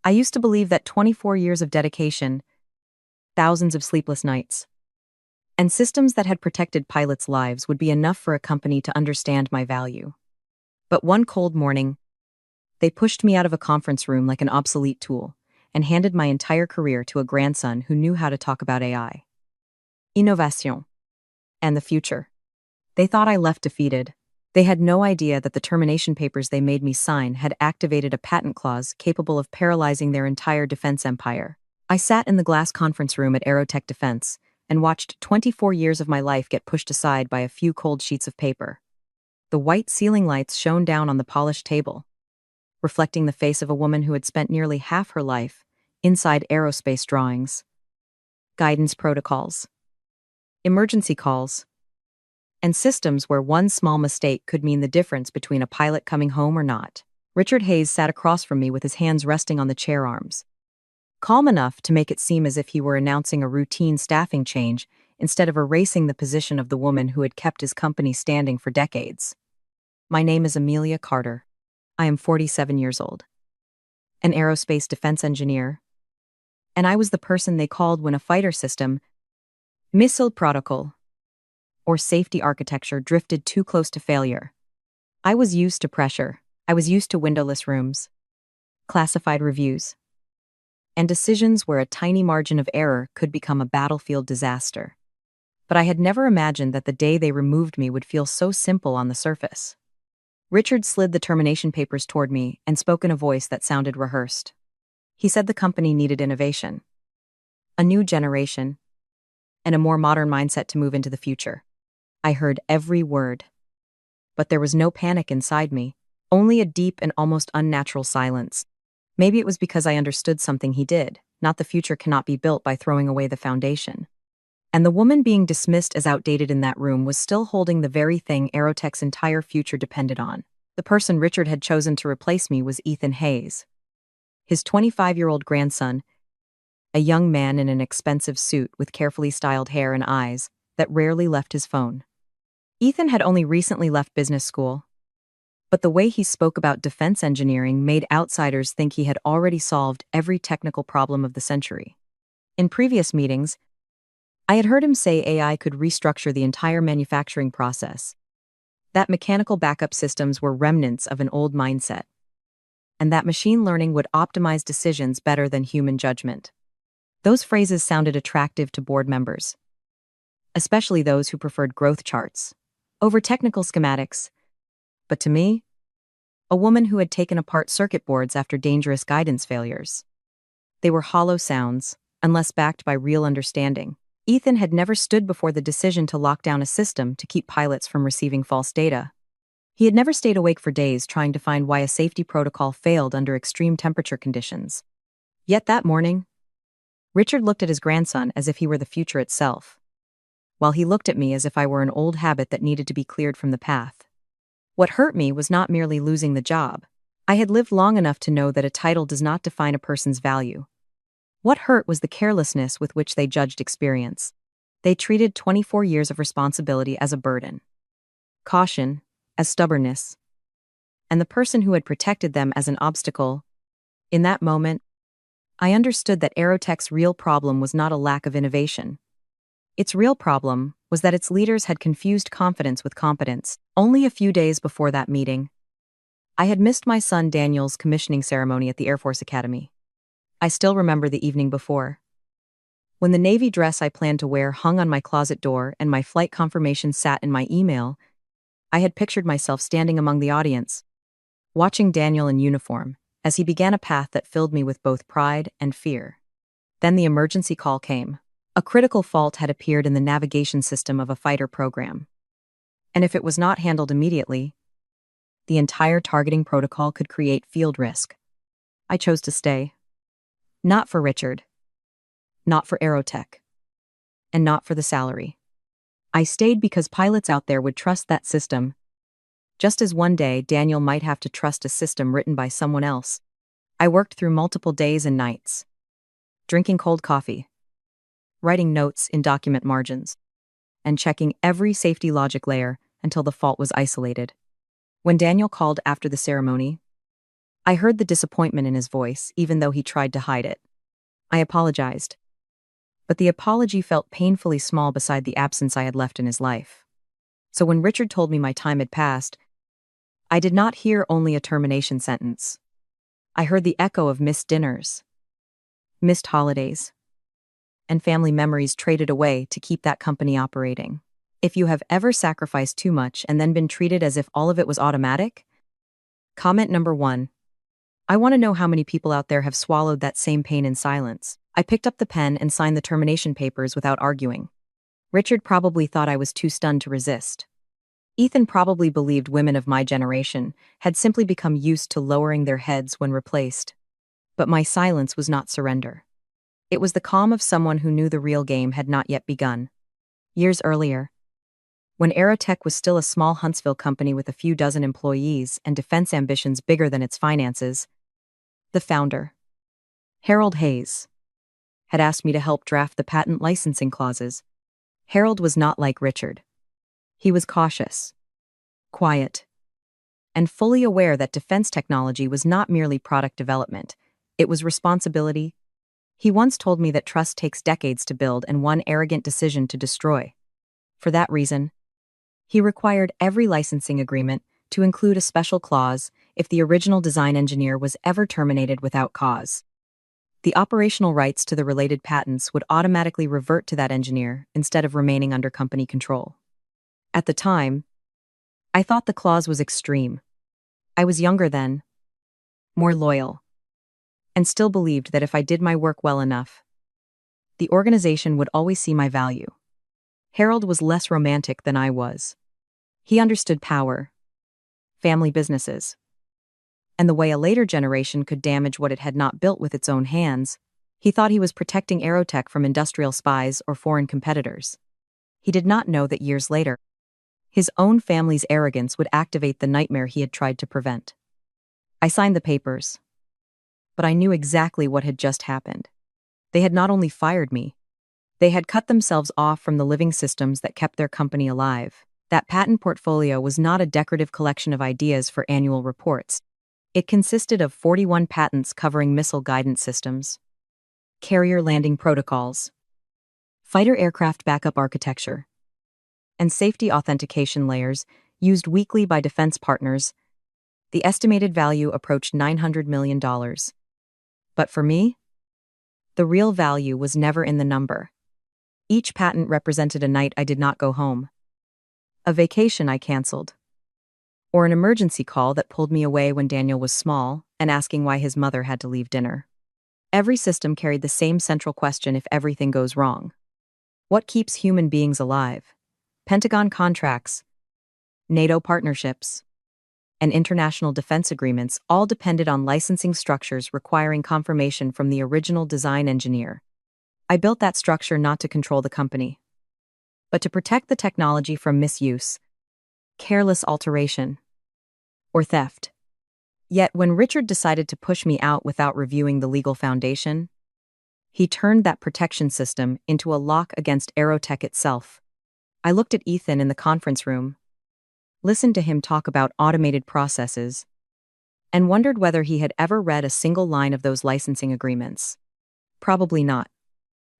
I used to believe that 24 years of dedication, thousands of sleepless nights, and systems that had protected pilots' lives would be enough for a company to understand my value. But one cold morning, they pushed me out of a conference room like an obsolete tool and handed my entire career to a grandson who knew how to talk about AI, innovation, and the future. They thought I left defeated. They had no idea that the termination papers they made me sign had activated a patent clause capable of paralyzing their entire defense empire. I sat in the glass conference room at Aerotech Defense and watched 24 years of my life get pushed aside by a few cold sheets of paper. The white ceiling lights shone down on the polished table, reflecting the face of a woman who had spent nearly half her life inside aerospace drawings, guidance protocols, emergency calls, and systems where one small mistake could mean the difference between a pilot coming home or not. Richard Hayes sat across from me with his hands resting on the chair arms, calm enough to make it seem as if he were announcing a routine staffing change instead of erasing the position of the woman who had kept his company standing for decades. My name is Amelia Carter. I am 47 years old, an aerospace defense engineer, and I was the person they called when a fighter system, missile protocol, or safety architecture drifted too close to failure. I was used to pressure. I was used to windowless rooms, classified reviews, and decisions where a tiny margin of error could become a battlefield disaster. But I had never imagined that the day they removed me would feel so simple on the surface. Richard slid the termination papers toward me and spoke in a voice that sounded rehearsed. He said the company needed innovation, a new generation, and a more modern mindset to move into the future. I heard every word. But there was no panic inside me, only a deep and almost unnatural silence. Maybe it was because I understood something he did, not the future cannot be built by throwing away the foundation. And the woman being dismissed as outdated in that room was still holding the very thing Aerotech's entire future depended on. The person Richard had chosen to replace me was Ethan Hayes, his 25-year-old grandson, a young man in an expensive suit with carefully styled hair and eyes that rarely left his phone. Ethan had only recently left business school, but the way he spoke about defense engineering made outsiders think he had already solved every technical problem of the century. In previous meetings, I had heard him say AI could restructure the entire manufacturing process, that mechanical backup systems were remnants of an old mindset, and that machine learning would optimize decisions better than human judgment. Those phrases sounded attractive to board members, especially those who preferred growth charts over technical schematics. But to me, a woman who had taken apart circuit boards after dangerous guidance failures, they were hollow sounds, unless backed by real understanding. Ethan had never stood before the decision to lock down a system to keep pilots from receiving false data. He had never stayed awake for days trying to find why a safety protocol failed under extreme temperature conditions. Yet that morning, Richard looked at his grandson as if he were the future itself, while he looked at me as if I were an old habit that needed to be cleared from the path. What hurt me was not merely losing the job. I had lived long enough to know that a title does not define a person's value. What hurt was the carelessness with which they judged experience. They treated 24 years of responsibility as a burden, caution as stubbornness, and the person who had protected them as an obstacle. In that moment, I understood that Aerotech's real problem was not a lack of innovation. Its real problem was that its leaders had confused confidence with competence. Only a few days before that meeting, I had missed my son Daniel's commissioning ceremony at the Air Force Academy. I still remember the evening before, when the navy dress I planned to wear hung on my closet door and my flight confirmation sat in my email. I had pictured myself standing among the audience, watching Daniel in uniform, as he began a path that filled me with both pride and fear. Then the emergency call came. A critical fault had appeared in the navigation system of a fighter program. And if it was not handled immediately, the entire targeting protocol could create field risk. I chose to stay. Not for Richard. Not for Aerotech. And not for the salary. I stayed because pilots out there would trust that system, just as one day Daniel might have to trust a system written by someone else. I worked through multiple days and nights, drinking cold coffee, writing notes in document margins, and checking every safety logic layer until the fault was isolated. When Daniel called after the ceremony, I heard the disappointment in his voice, even though he tried to hide it. I apologized. But the apology felt painfully small beside the absence I had left in his life. So when Richard told me my time had passed, I did not hear only a termination sentence. I heard the echo of missed dinners, missed holidays, and family memories traded away to keep that company operating. If you have ever sacrificed too much and then been treated as if all of it was automatic, comment number 1. I want to know how many people out there have swallowed that same pain in silence. I picked up the pen and signed the termination papers without arguing. Richard probably thought I was too stunned to resist. Ethan probably believed women of my generation had simply become used to lowering their heads when replaced. But my silence was not surrender. It was the calm of someone who knew the real game had not yet begun. Years earlier, when Aerotech was still a small Huntsville company with a few dozen employees and defense ambitions bigger than its finances, the founder, Harold Hayes, had asked me to help draft the patent licensing clauses. Harold was not like Richard. He was cautious, quiet, and fully aware that defense technology was not merely product development, it was responsibility. He once told me that trust takes decades to build and one arrogant decision to destroy. For that reason, he required every licensing agreement to include a special clause if the original design engineer was ever terminated without cause. The operational rights to the related patents would automatically revert to that engineer instead of remaining under company control. At the time, I thought the clause was extreme. I was younger then, more loyal, and still believed that if I did my work well enough, the organization would always see my value. Harold was less romantic than I was. He understood power, family businesses, and the way a later generation could damage what it had not built with its own hands. He thought he was protecting Aerotech from industrial spies or foreign competitors. He did not know that years later, his own family's arrogance would activate the nightmare he had tried to prevent. I signed the papers, but I knew exactly what had just happened. They had not only fired me, they had cut themselves off from the living systems that kept their company alive. That patent portfolio was not a decorative collection of ideas for annual reports. It consisted of 41 patents covering missile guidance systems, carrier landing protocols, fighter aircraft backup architecture, and safety authentication layers used weekly by defense partners. The estimated value approached $900 million. But for me, the real value was never in the number. Each patent represented a night I did not go home, a vacation I canceled, or an emergency call that pulled me away when Daniel was small and asking why his mother had to leave dinner. Every system carried the same central question: if everything goes wrong, what keeps human beings alive? Pentagon contracts, NATO partnerships, and international defense agreements all depended on licensing structures requiring confirmation from the original design engineer. I built that structure not to control the company, but to protect the technology from misuse, careless alteration, or theft. Yet when Richard decided to push me out without reviewing the legal foundation, he turned that protection system into a lock against Aerotech itself. I looked at Ethan in the conference room, listened to him talk about automated processes, and wondered whether he had ever read a single line of those licensing agreements. Probably not.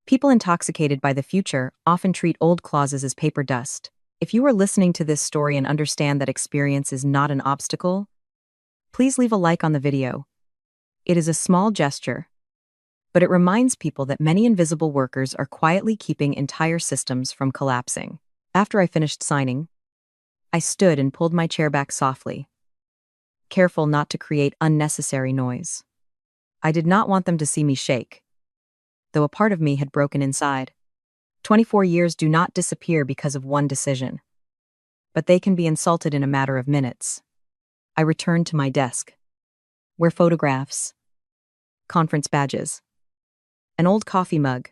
People intoxicated by the future often treat old clauses as paper dust. If you are listening to this story and understand that experience is not an obstacle, please leave a like on the video. It is a small gesture, but it reminds people that many invisible workers are quietly keeping entire systems from collapsing. After I finished signing, I stood and pulled my chair back softly, careful not to create unnecessary noise. I did not want them to see me shake, though a part of me had broken inside. 24 years do not disappear because of one decision, but they can be insulted in a matter of minutes. I returned to my desk, where photographs, conference badges, an old coffee mug,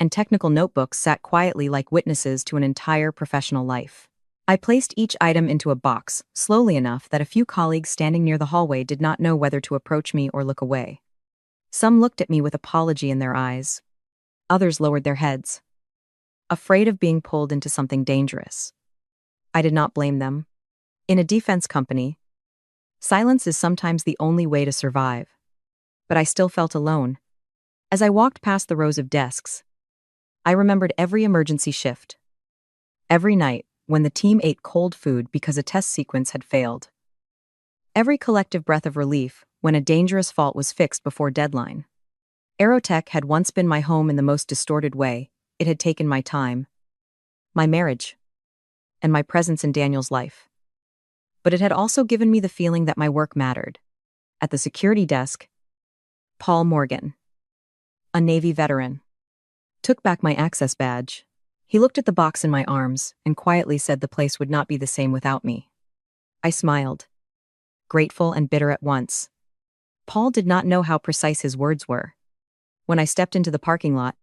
and technical notebooks sat quietly like witnesses to an entire professional life. I placed each item into a box, slowly enough that a few colleagues standing near the hallway did not know whether to approach me or look away. Some looked at me with apology in their eyes. Others lowered their heads, afraid of being pulled into something dangerous. I did not blame them. In a defense company, Silence is sometimes the only way to survive. But I still felt alone. As I walked past the rows of desks, I remembered every emergency shift. Every night, when the team ate cold food because a test sequence had failed. Every collective breath of relief when a dangerous fault was fixed before deadline. Aerotech had once been my home in the most distorted way. It had taken my time, my marriage, and my presence in Daniel's life. But it had also given me the feeling that my work mattered. At the security desk, Paul Morgan, a Navy veteran, took back my access badge. He looked at the box in my arms and quietly said the place would not be the same without me. I smiled, grateful and bitter at once. Paul did not know how precise his words were. When I stepped into the parking lot,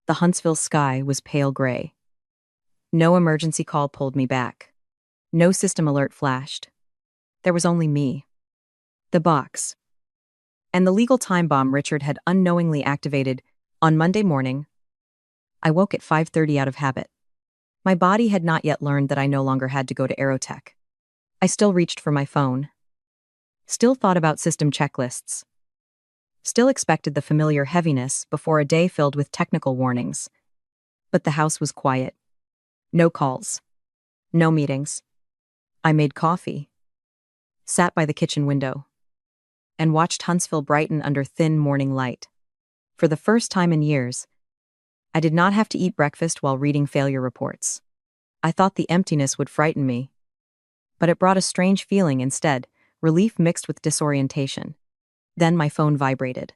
the Huntsville sky was pale gray. No emergency call pulled me back. No system alert flashed. There was only me, the box, and the legal time bomb Richard had unknowingly activated. On Monday morning, I woke at 5:30 out of habit. My body had not yet learned that I no longer had to go to Aerotech. I still reached for my phone. Still thought about system checklists. Still expected the familiar heaviness before a day filled with technical warnings. But the house was quiet. No calls. No meetings. I made coffee, sat by the kitchen window, and watched Huntsville brighten under thin morning light. For the first time in years, I did not have to eat breakfast while reading failure reports. I thought the emptiness would frighten me, but it brought a strange feeling instead, relief mixed with disorientation. Then my phone vibrated.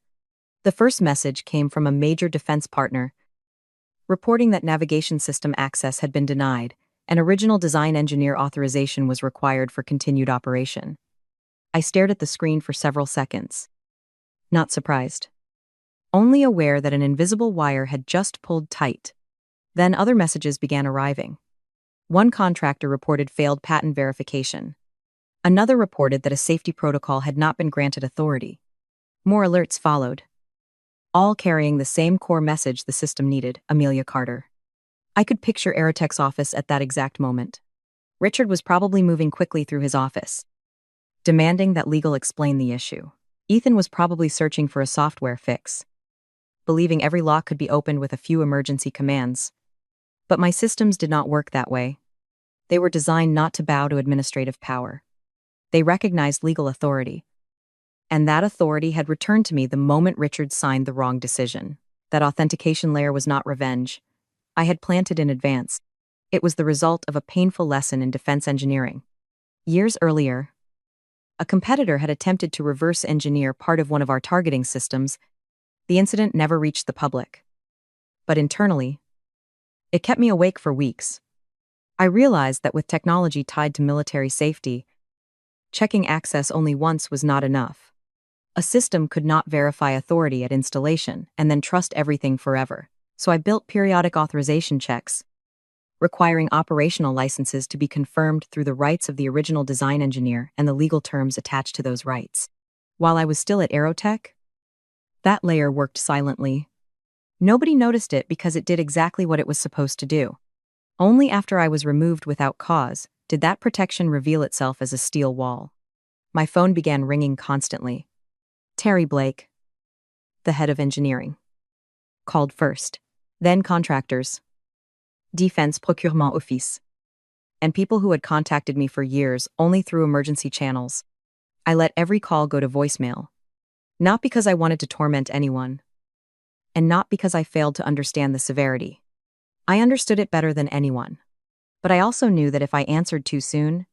The first message came from a major defense partner, reporting that navigation system access had been denied, and original design engineer authorization was required for continued operation. I stared at the screen for several seconds. Not surprised. Only aware that an invisible wire had just pulled tight. Then other messages began arriving. One contractor reported failed patent verification. Another reported that a safety protocol had not been granted authority. More alerts followed, all carrying the same core message the system needed: Amelia Carter. I could picture Aerotech's office at that exact moment. Richard was probably moving quickly through his office, demanding that legal explain the issue. Ethan was probably searching for a software fix, believing every lock could be opened with a few emergency commands. But my systems did not work that way. They were designed not to bow to administrative power. They recognized legal authority. And that authority had returned to me the moment Richard signed the wrong decision. That authentication layer was not revenge. I had planted in advance. It was the result of a painful lesson in defense engineering. Years earlier, a competitor had attempted to reverse engineer part of one of our targeting systems. The incident never reached the public. But internally, it kept me awake for weeks. I realized that with technology tied to military safety, checking access only once was not enough. A system could not verify authority at installation and then trust everything forever. So I built periodic authorization checks, requiring operational licenses to be confirmed through the rights of the original design engineer and the legal terms attached to those rights. While I was still at Aerotech, that layer worked silently. Nobody noticed it because it did exactly what it was supposed to do. Only after I was removed without cause did that protection reveal itself as a steel wall. My phone began ringing constantly. Terry Blake, the head of engineering, called first, then contractors, Defense Procurement Office, and people who had contacted me for years only through emergency channels. I let every call go to voicemail, not because I wanted to torment anyone, and not because I failed to understand the severity. I understood it better than anyone. But I also knew that if I answered too soon,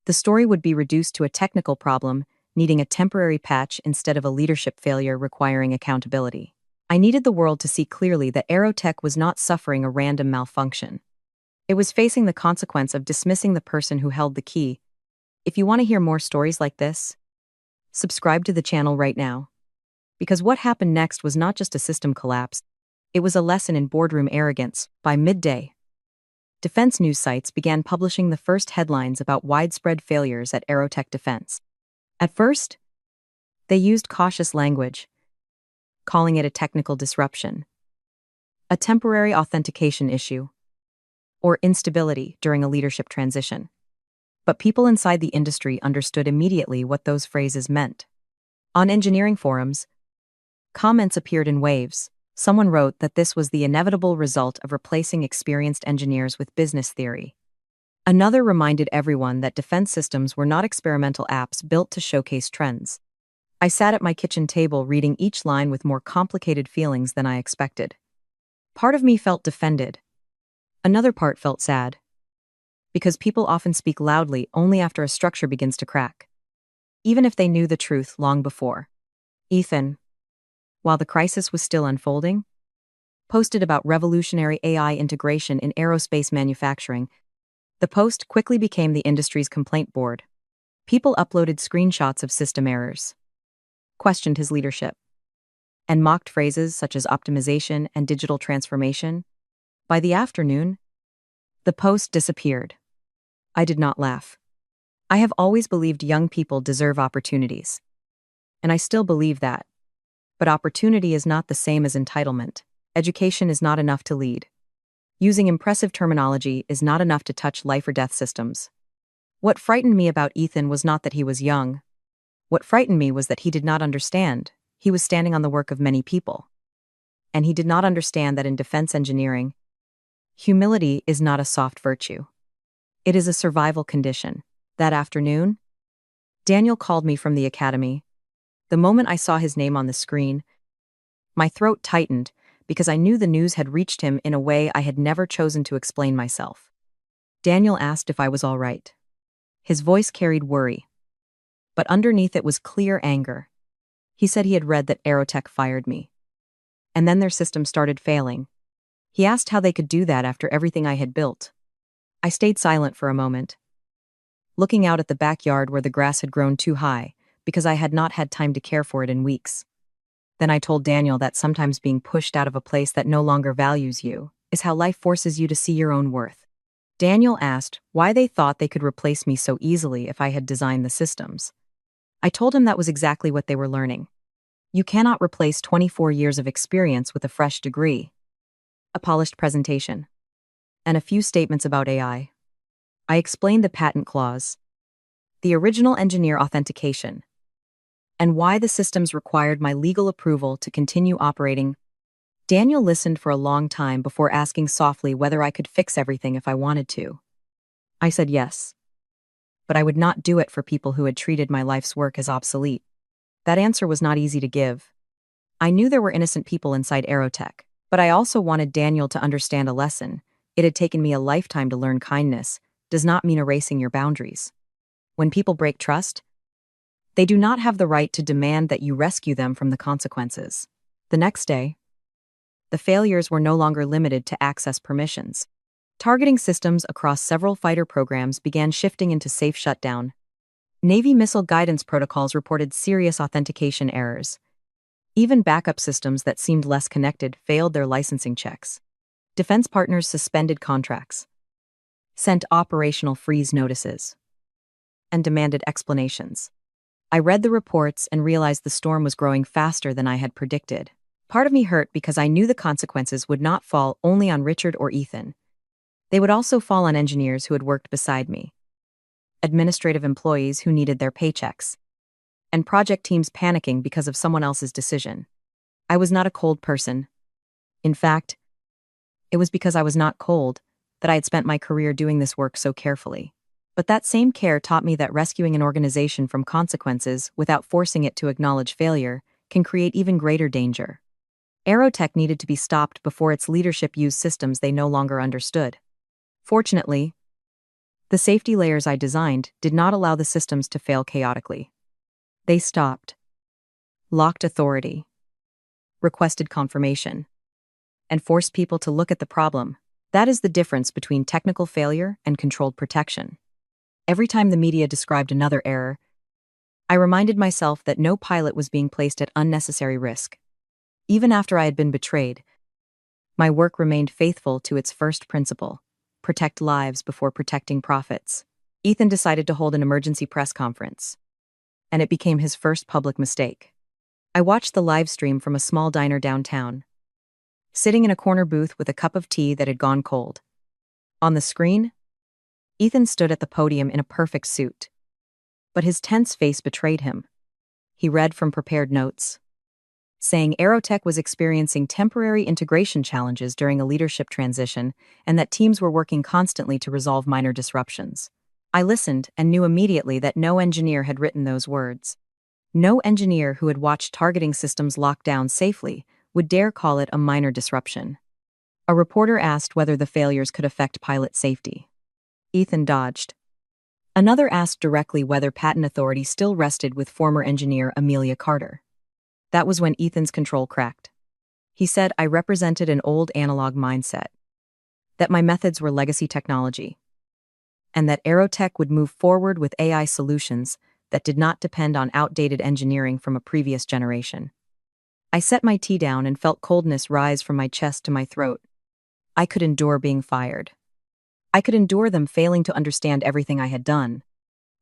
the story would be reduced to a technical problem needing a temporary patch instead of a leadership failure requiring accountability. I needed the world to see clearly that Aerotech was not suffering a random malfunction. It was facing the consequence of dismissing the person who held the key. If you want to hear more stories like this, subscribe to the channel right now. Because what happened next was not just a system collapse, it was a lesson in boardroom arrogance. By midday, defense news sites began publishing the first headlines about widespread failures at Aerotech Defense. At first, they used cautious language, calling it a technical disruption, a temporary authentication issue, or instability during a leadership transition. But people inside the industry understood immediately what those phrases meant. On engineering forums, comments appeared in waves. Someone wrote that this was the inevitable result of replacing experienced engineers with business theory. Another reminded everyone that defense systems were not experimental apps built to showcase trends. I sat at my kitchen table reading each line with more complicated feelings than I expected. Part of me felt defended. Another part felt sad. Because people often speak loudly only after a structure begins to crack. Even if they knew the truth long before. Ethan, while the crisis was still unfolding, posted about revolutionary AI integration in aerospace manufacturing. The post quickly became the industry's complaint board. People uploaded screenshots of system errors, questioned his leadership, and mocked phrases such as optimization and digital transformation. By the afternoon, the post disappeared. I did not laugh. I have always believed young people deserve opportunities. And I still believe that. But opportunity is not the same as entitlement. Education is not enough to lead. Using impressive terminology is not enough to touch life or death systems. What frightened me about Ethan was not that he was young. What frightened me was that he did not understand. He was standing on the work of many people. And he did not understand that in defense engineering, humility is not a soft virtue. It is a survival condition. That afternoon, Daniel called me from the academy. The moment I saw his name on the screen, my throat tightened because I knew the news had reached him in a way I had never chosen to explain myself. Daniel asked if I was all right. His voice carried worry, but underneath it was clear anger. He said he had read that Aerotech fired me. And then their system started failing. He asked how they could do that after everything I had built. I stayed silent for a moment, looking out at the backyard where the grass had grown too high, because I had not had time to care for it in weeks. Then I told Daniel that sometimes being pushed out of a place that no longer values you is how life forces you to see your own worth. Daniel asked why they thought they could replace me so easily if I had designed the systems. I told him that was exactly what they were learning. You cannot replace 24 years of experience with a fresh degree. A polished presentation. And a few statements about AI. I explained the patent clause, the original engineer authentication, and why the systems required my legal approval to continue operating. Daniel listened for a long time before asking softly whether I could fix everything if I wanted to. I said yes. But I would not do it for people who had treated my life's work as obsolete. That answer was not easy to give. I knew there were innocent people inside Aerotech, but I also wanted Daniel to understand a lesson. It had taken me a lifetime to learn kindness does not mean erasing your boundaries. When people break trust, they do not have the right to demand that you rescue them from the consequences. The next day, the failures were no longer limited to access permissions. Targeting systems across several fighter programs began shifting into safe shutdown. Navy missile guidance protocols reported serious authentication errors. Even backup systems that seemed less connected failed their licensing checks. Defense partners suspended contracts, sent operational freeze notices, and demanded explanations. I read the reports and realized the storm was growing faster than I had predicted. Part of me hurt because I knew the consequences would not fall only on Richard or Ethan. They would also fall on engineers who had worked beside me, administrative employees who needed their paychecks, and project teams panicking because of someone else's decision. I was not a cold person. In fact, it was because I was not cold that I had spent my career doing this work so carefully. But that same care taught me that rescuing an organization from consequences without forcing it to acknowledge failure can create even greater danger. Aerotech needed to be stopped before its leadership used systems they no longer understood. Fortunately, the safety layers I designed did not allow the systems to fail chaotically. They stopped, locked authority, requested confirmation, and forced people to look at the problem. That is the difference between technical failure and controlled protection. Every time the media described another error, I reminded myself that no pilot was being placed at unnecessary risk. Even after I had been betrayed, my work remained faithful to its first principle: protect lives before protecting profits. Ethan decided to hold an emergency press conference, and it became his first public mistake. I watched the live stream from a small diner downtown, sitting in a corner booth with a cup of tea that had gone cold. On the screen, Ethan stood at the podium in a perfect suit. But his tense face betrayed him. He read from prepared notes, saying Aerotech was experiencing temporary integration challenges during a leadership transition and that teams were working constantly to resolve minor disruptions. I listened and knew immediately that no engineer had written those words. No engineer who had watched targeting systems lock down safely would dare call it a minor disruption. A reporter asked whether the failures could affect pilot safety. Ethan dodged. Another asked directly whether patent authority still rested with former engineer Amelia Carter. That was when Ethan's control cracked. He said I represented an old analog mindset, that my methods were legacy technology, and that Aerotech would move forward with AI solutions that did not depend on outdated engineering from a previous generation. I set my tea down and felt coldness rise from my chest to my throat. I could endure being fired. I could endure them failing to understand everything I had done.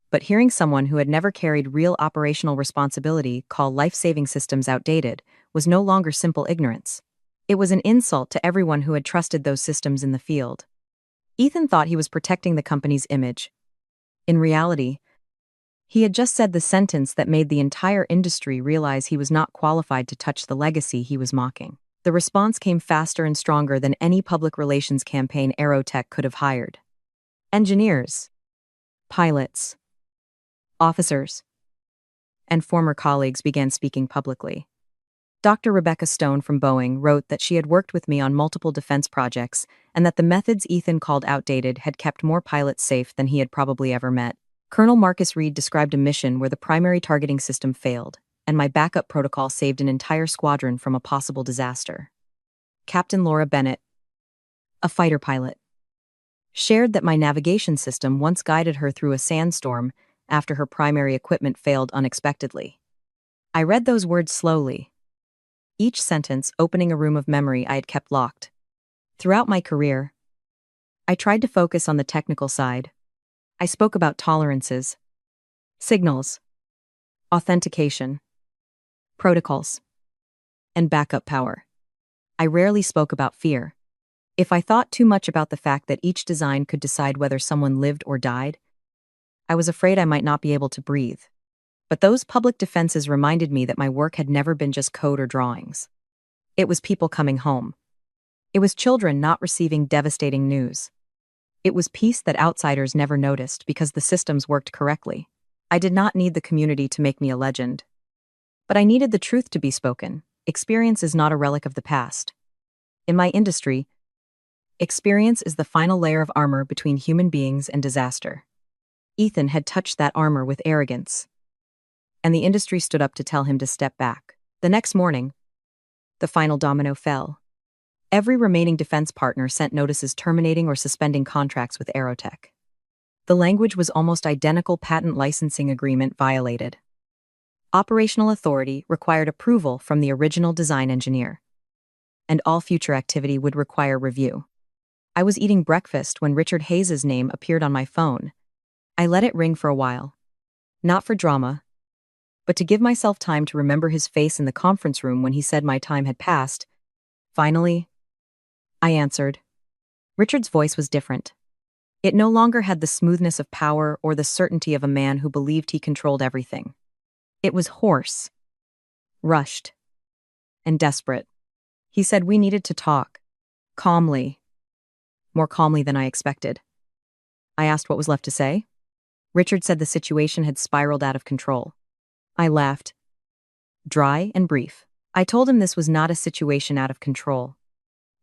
But hearing someone who had never carried real operational responsibility call life-saving systems outdated was no longer simple ignorance. It was an insult to everyone who had trusted those systems in the field. Ethan thought he was protecting the company's image. In reality, he had just said the sentence that made the entire industry realize he was not qualified to touch the legacy he was mocking. The response came faster and stronger than any public relations campaign Aerotech could have hired. Engineers, pilots, officers, and former colleagues began speaking publicly. Dr. Rebecca Stone from Boeing wrote that she had worked with me on multiple defense projects and that the methods Ethan called outdated had kept more pilots safe than he had probably ever met. Colonel Marcus Reed described a mission where the primary targeting system failed, and my backup protocol saved an entire squadron from a possible disaster. Captain Laura Bennett, a fighter pilot, shared that my navigation system once guided her through a sandstorm after her primary equipment failed unexpectedly. I read those words slowly, each sentence opening a room of memory I had kept locked. Throughout my career, I tried to focus on the technical side. I spoke about tolerances, signals, authentication, protocols, and backup power. I rarely spoke about fear. If I thought too much about the fact that each design could decide whether someone lived or died, I was afraid I might not be able to breathe. But those public defenses reminded me that my work had never been just code or drawings. It was people coming home. It was children not receiving devastating news. It was peace that outsiders never noticed because the systems worked correctly. I did not need the community to make me a legend. But I needed the truth to be spoken. Experience is not a relic of the past. In my industry, experience is the final layer of armor between human beings and disaster. Ethan had touched that armor with arrogance, and the industry stood up to tell him to step back. The next morning, the final domino fell. Every remaining defense partner sent notices terminating or suspending contracts with Aerotech. The language was almost identical: patent licensing agreement violated. Operational authority required approval from the original design engineer, and all future activity would require review. I was eating breakfast when Richard Hayes's name appeared on my phone. I let it ring for a while. Not for drama, but to give myself time to remember his face in the conference room when he said my time had passed. Finally, I answered. Richard's voice was different. It no longer had the smoothness of power or the certainty of a man who believed he controlled everything. It was hoarse, rushed, and desperate. He said we needed to talk. Calmly. More calmly than I expected. I asked what was left to say. Richard said the situation had spiraled out of control. I laughed. Dry and brief. I told him this was not a situation out of control.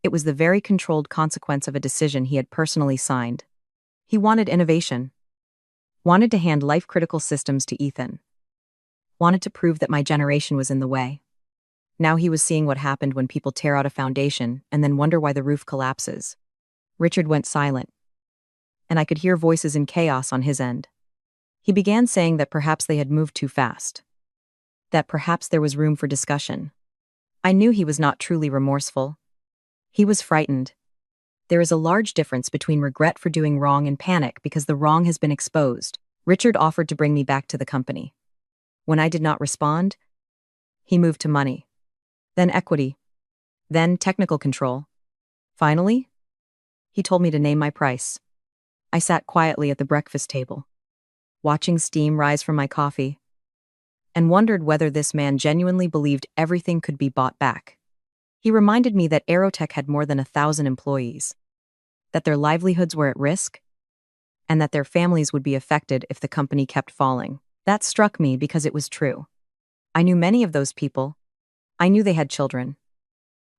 It was the very controlled consequence of a decision he had personally signed. He wanted innovation. Wanted to hand life-critical systems to Ethan. Wanted to prove that my generation was in the way. Now he was seeing what happened when people tear out a foundation and then wonder why the roof collapses. Richard went silent, and I could hear voices in chaos on his end. He began saying that perhaps they had moved too fast. That perhaps there was room for discussion. I knew he was not truly remorseful. He was frightened. There is a large difference between regret for doing wrong and panic because the wrong has been exposed. Richard offered to bring me back to the company. When I did not respond, he moved to money, then equity, then technical control. Finally, he told me to name my price. I sat quietly at the breakfast table, watching steam rise from my coffee, and wondered whether this man genuinely believed everything could be bought back. He reminded me that Aerotech had more than 1,000 employees, that their livelihoods were at risk, and that their families would be affected if the company kept falling. That struck me because it was true. I knew many of those people. I knew they had children,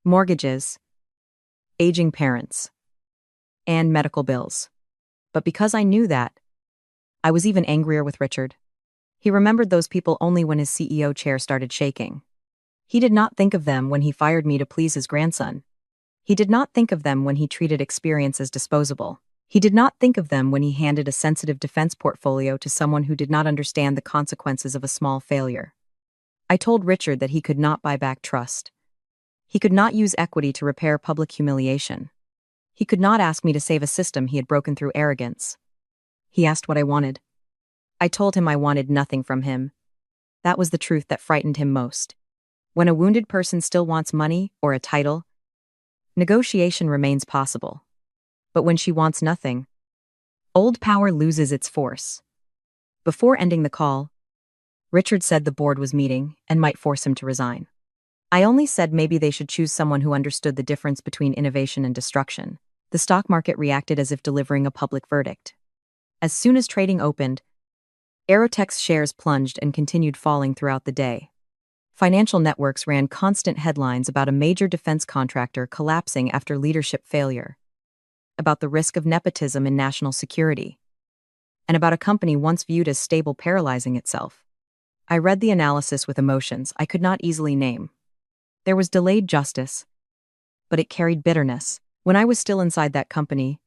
mortgages, aging parents, and medical bills. But because I knew that, I was even angrier with Richard. He remembered those people only when his CEO chair started shaking. He did not think of them when he fired me to please his grandson. He did not think of them when he treated experience as disposable. He did not think of them when he handed a sensitive defense portfolio to someone who did not understand the consequences of a small failure. I told Richard that he could not buy back trust. He could not use equity to repair public humiliation. He could not ask me to save a system he had broken through arrogance. He asked what I wanted. I told him I wanted nothing from him. That was the truth that frightened him most. When a wounded person still wants money or a title, negotiation remains possible. But when she wants nothing, old power loses its force. Before ending the call, Richard said the board was meeting and might force him to resign. I only said maybe they should choose someone who understood the difference between innovation and destruction. The stock market reacted as if delivering a public verdict. As soon as trading opened, Aerotech's shares plunged and continued falling throughout the day. Financial networks ran constant headlines about a major defense contractor collapsing after leadership failure, about the risk of nepotism in national security, and about a company once viewed as stable paralyzing itself. I read the analysis with emotions I could not easily name. There was delayed justice, but it carried bitterness. When I was still inside that company,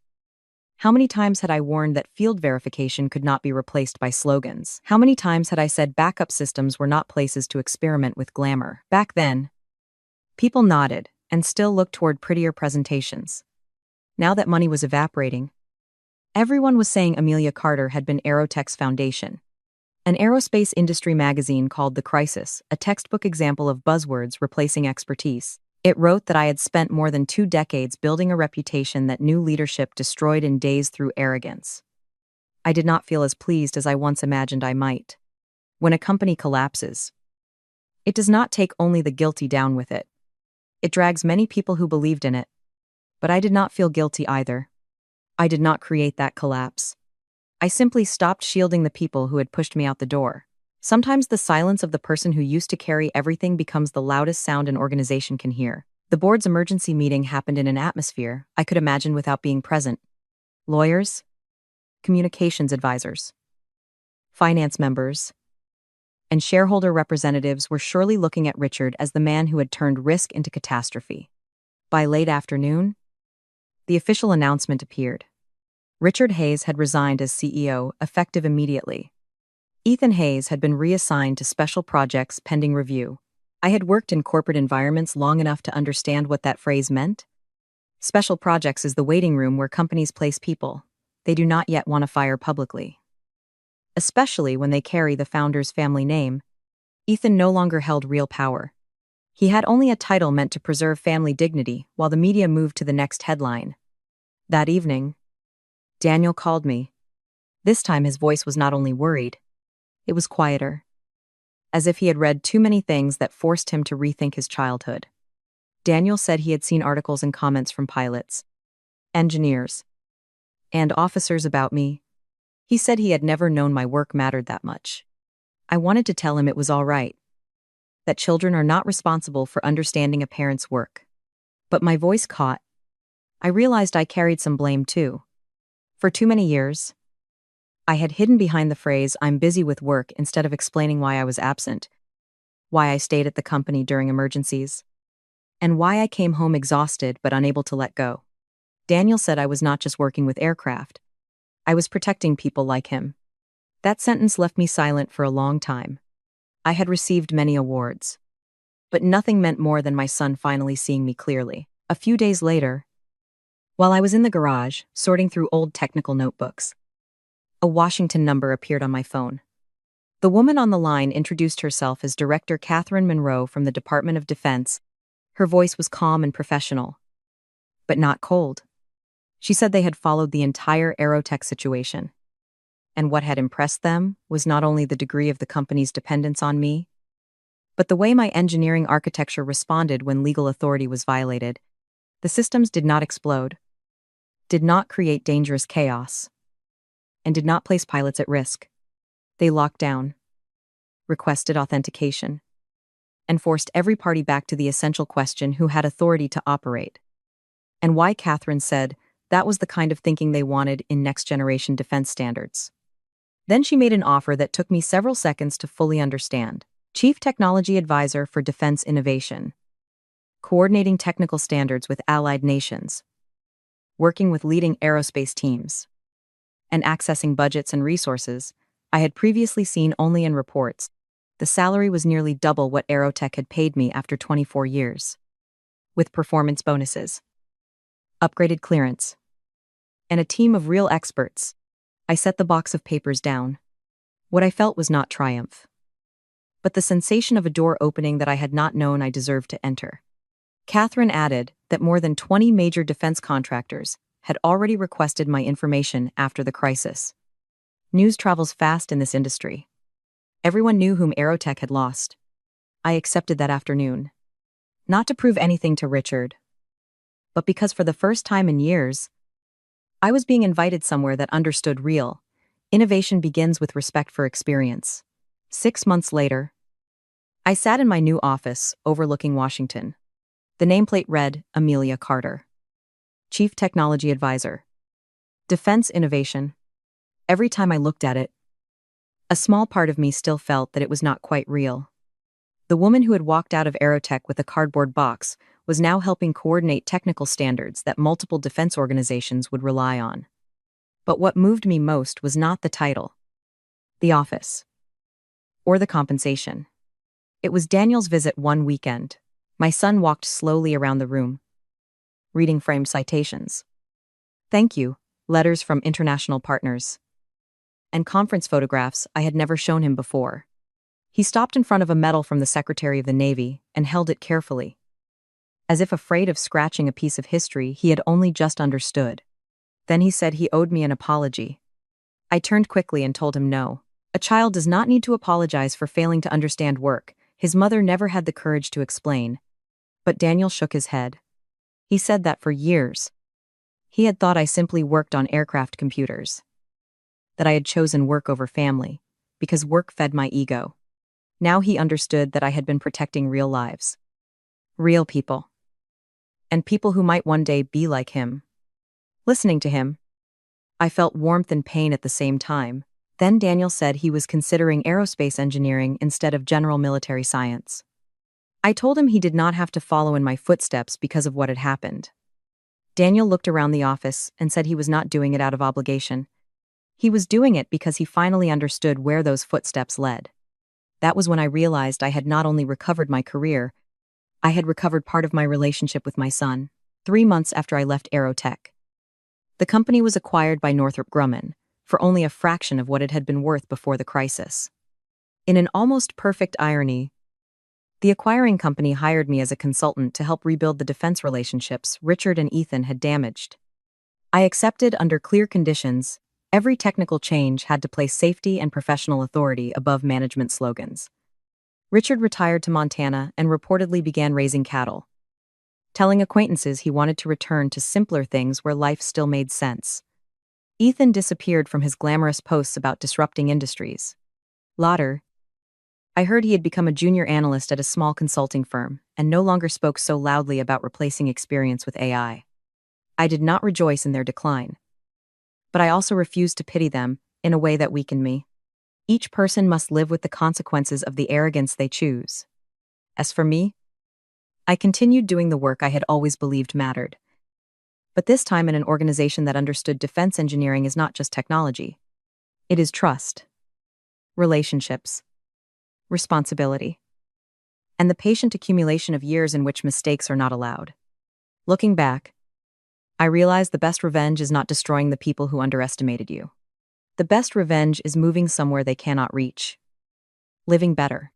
how many times had I warned that field verification could not be replaced by slogans? How many times had I said backup systems were not places to experiment with glamour? Back then, people nodded and still looked toward prettier presentations. Now that money was evaporating, everyone was saying Amelia Carter had been Aerotech's foundation. An aerospace industry magazine called The Crisis, a textbook example of buzzwords replacing expertise. It wrote that I had spent more than 2 decades building a reputation that new leadership destroyed in days through arrogance. I did not feel as pleased as I once imagined I might. When a company collapses, it does not take only the guilty down with it. It drags many people who believed in it. But I did not feel guilty either. I did not create that collapse. I simply stopped shielding the people who had pushed me out the door. Sometimes the silence of the person who used to carry everything becomes the loudest sound an organization can hear. The board's emergency meeting happened in an atmosphere I could imagine without being present. Lawyers, communications advisors, finance members, and shareholder representatives were surely looking at Richard as the man who had turned risk into catastrophe. By late afternoon, the official announcement appeared. Richard Hayes had resigned as CEO, effective immediately. Ethan Hayes had been reassigned to special projects pending review. I had worked in corporate environments long enough to understand what that phrase meant. Special projects is the waiting room where companies place people they do not yet want to fire publicly. Especially when they carry the founder's family name, Ethan no longer held real power. He had only a title meant to preserve family dignity while the media moved to the next headline. That evening, Daniel called me. This time his voice was not only worried, it was quieter, as if he had read too many things that forced him to rethink his childhood. Daniel said he had seen articles and comments from pilots, engineers, and officers about me. He said he had never known my work mattered that much. I wanted to tell him it was all right, that children are not responsible for understanding a parent's work. But my voice caught. I realized I carried some blame too. For too many years, I had hidden behind the phrase, "I'm busy with work," instead of explaining why I was absent, why I stayed at the company during emergencies, and why I came home exhausted but unable to let go. Daniel said I was not just working with aircraft. I was protecting people like him. That sentence left me silent for a long time. I had received many awards, but nothing meant more than my son finally seeing me clearly. A few days later, while I was in the garage, sorting through old technical notebooks, a Washington number appeared on my phone. The woman on the line introduced herself as Director Catherine Monroe from the Department of Defense. Her voice was calm and professional, but not cold. She said they had followed the entire Aerotech situation, and what had impressed them was not only the degree of the company's dependence on me, but the way my engineering architecture responded when legal authority was violated. The systems did not explode, did not create dangerous chaos, and did not place pilots at risk. They locked down, requested authentication, and forced every party back to the essential question: who had authority to operate? And why Catherine said that was the kind of thinking they wanted in next-generation defense standards. Then she made an offer that took me several seconds to fully understand. Chief Technology Advisor for Defense Innovation, coordinating technical standards with allied nations, working with leading aerospace teams, and accessing budgets and resources I had previously seen only in reports. The salary was nearly double what Aerotech had paid me after 24 years, with performance bonuses, upgraded clearance, and a team of real experts. I set the box of papers down. What I felt was not triumph, but the sensation of a door opening that I had not known I deserved to enter. Catherine added that more than 20 major defense contractors had already requested my information after the crisis. News travels fast in this industry. Everyone knew whom Aerotech had lost. I accepted that afternoon, not to prove anything to Richard, but because for the first time in years, I was being invited somewhere that understood real innovation begins with respect for experience. 6 months later, I sat in my new office overlooking Washington. The nameplate read Amelia Carter, Chief Technology Advisor, Defense Innovation. Every time I looked at it, a small part of me still felt that it was not quite real. The woman who had walked out of Aerotech with a cardboard box was now helping coordinate technical standards that multiple defense organizations would rely on. But what moved me most was not the title, the office, or the compensation. It was Daniel's visit one weekend. My son walked slowly around the room, reading framed citations, thank you letters from international partners, and conference photographs I had never shown him before. He stopped in front of a medal from the Secretary of the Navy and held it carefully, as if afraid of scratching a piece of history he had only just understood. Then he said he owed me an apology. I turned quickly and told him no. A child does not need to apologize for failing to understand work. His mother never had the courage to explain. But Daniel shook his head. He said that for years, he had thought I simply worked on aircraft computers, that I had chosen work over family, because work fed my ego. Now he understood that I had been protecting real lives, real people, and people who might one day be like him. Listening to him, I felt warmth and pain at the same time. Then Daniel said he was considering aerospace engineering instead of general military science. I told him he did not have to follow in my footsteps because of what had happened. Daniel looked around the office and said he was not doing it out of obligation. He was doing it because he finally understood where those footsteps led. That was when I realized I had not only recovered my career, I had recovered part of my relationship with my son. 3 months after I left Aerotech, the company was acquired by Northrop Grumman for only a fraction of what it had been worth before the crisis. In an almost perfect irony, the acquiring company hired me as a consultant to help rebuild the defense relationships Richard and Ethan had damaged. I accepted under clear conditions. Every technical change had to place safety and professional authority above management slogans. Richard retired to Montana and reportedly began raising cattle, telling acquaintances he wanted to return to simpler things where life still made sense. Ethan disappeared from his glamorous posts about disrupting industries. Later, I heard he had become a junior analyst at a small consulting firm and no longer spoke so loudly about replacing experience with AI. I did not rejoice in their decline, but I also refused to pity them in a way that weakened me. Each person must live with the consequences of the arrogance they choose. As for me, I continued doing the work I had always believed mattered. But this time in an organization that understood defense engineering is not just technology. It is trust, relationships, responsibility, and the patient accumulation of years in which mistakes are not allowed. Looking back, I realized the best revenge is not destroying the people who underestimated you. The best revenge is moving somewhere they cannot reach, living better,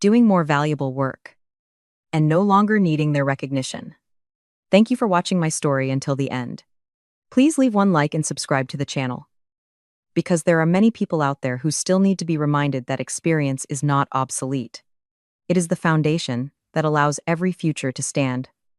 doing more valuable work, and no longer needing their recognition. Thank you for watching my story until the end. Please leave one like and subscribe to the channel, because there are many people out there who still need to be reminded that experience is not obsolete. It is the foundation that allows every future to stand.